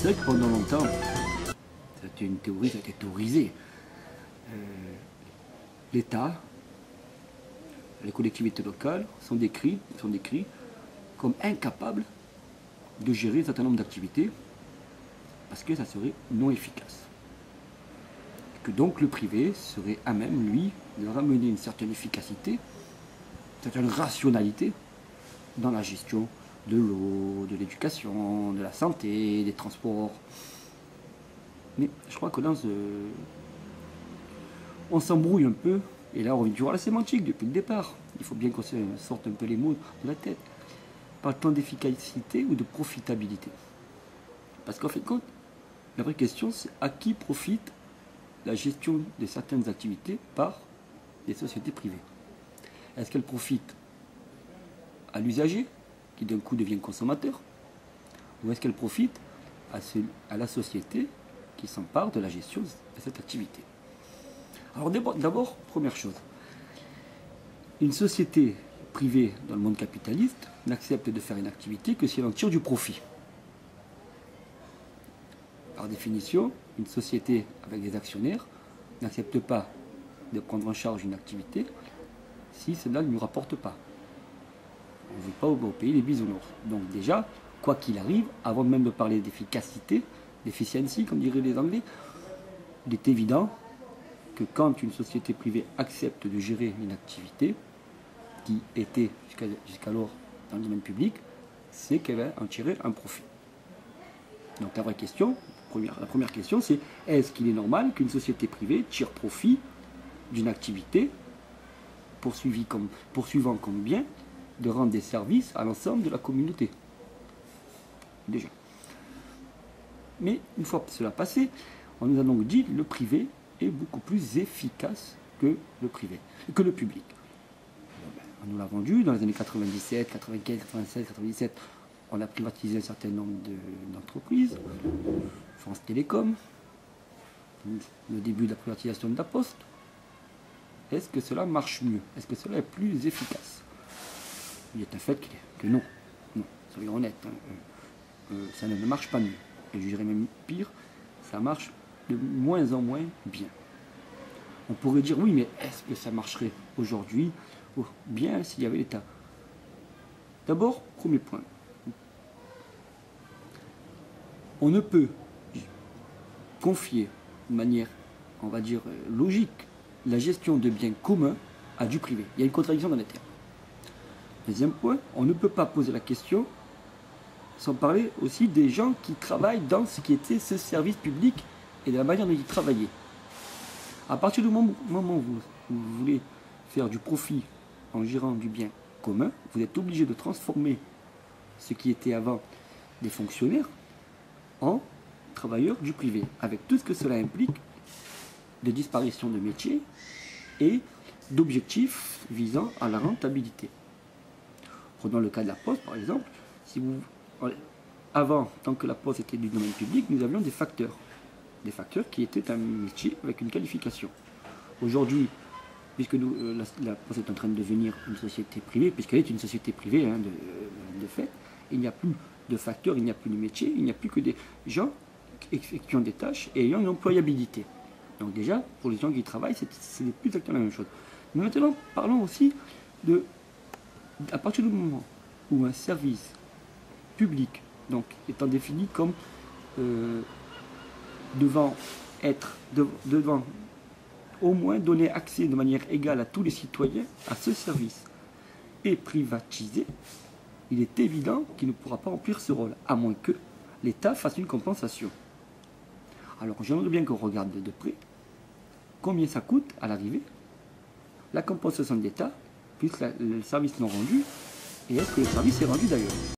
C'est vrai que pendant longtemps, c'était une théorie, ça a été théorisé. L'État, les collectivités locales sont décrits comme incapables de gérer un certain nombre d'activités parce que ça serait non efficace. Que donc le privé serait à même, lui, de ramener une certaine efficacité, une certaine rationalité dans la gestion de l'eau, de l'éducation, de la santé, des transports. Mais je crois que là, on s'embrouille un peu, et là on revient toujours à la sémantique depuis le départ. Il faut bien qu'on se sorte un peu les mots de la tête. Parle-t-on d'efficacité ou de profitabilité? Parce qu'en fin de compte, la vraie question, c'est à qui profite la gestion de certaines activités par des sociétés privées? Est-ce qu'elle profite à l'usager, qui d'un coup devient consommateur, ou est-ce qu'elle profite à la société qui s'empare de la gestion de cette activité? Alors d'abord, première chose, une société privée dans le monde capitaliste n'accepte de faire une activité que si elle en tire du profit. Par définition, une société avec des actionnaires n'accepte pas de prendre en charge une activité si cela ne lui rapporte pas. On ne veut pas au pays les bisounours. Donc déjà, quoi qu'il arrive, avant même de parler d'efficacité, d'efficiency, comme diraient les Anglais, il est évident que quand une société privée accepte de gérer une activité qui était jusqu'alors dans le domaine public, c'est qu'elle va en tirer un profit. Donc la vraie question, la première question, c'est est-ce qu'il est normal qu'une société privée tire profit d'une activité poursuivant comme bien de rendre des services à l'ensemble de la communauté? Déjà. Mais une fois cela passé, on nous a donc dit que le privé est beaucoup plus efficace que le public. On nous l'a vendu dans les années 97, 95, 96, 97. On a privatisé un certain nombre d'entreprises, France Télécom, le début de la privatisation de la Poste. Est-ce que cela marche mieux? Est-ce que cela est plus efficace? Il est un fait que non. Non, soyons honnêtes. Ça ne marche pas mieux. Et je dirais même pire, ça marche de moins en moins bien. On pourrait dire oui, mais est-ce que ça marcherait aujourd'hui bien s'il y avait l'État? D'abord, premier point. On ne peut confier de manière, on va dire, logique, la gestion de biens communs à du privé. Il y a une contradiction dans les termes. Deuxième point, on ne peut pas poser la question sans parler aussi des gens qui travaillent dans ce qui était ce service public et de la manière dont ils travaillaient. À partir du moment où vous voulez faire du profit en gérant du bien commun, vous êtes obligé de transformer ce qui était avant des fonctionnaires en travailleurs du privé, avec tout ce que cela implique de disparition de métiers et d'objectifs visant à la rentabilité. Prenons le cas de la Poste, par exemple. Avant, tant que la Poste était du domaine public, nous avions des facteurs qui étaient un métier avec une qualification. Aujourd'hui, puisque la Poste est en train de devenir une société privée, puisqu'elle est une société privée de fait, il n'y a plus de facteurs, il n'y a plus de métier, il n'y a plus que des gens qui ont des tâches et ayant une employabilité. Donc déjà, pour les gens qui travaillent, c'est plus exactement la même chose. Mais maintenant, parlons aussi à partir du moment où un service public, donc étant défini comme devant au moins donner accès de manière égale à tous les citoyens à ce service et privatisé, il est évident qu'il ne pourra pas remplir ce rôle, à moins que l'État fasse une compensation. Alors j'aimerais bien qu'on regarde de près combien ça coûte à l'arrivée, la compensation de l'État, plus le service non rendu, et est-ce que le service est rendu d'ailleurs.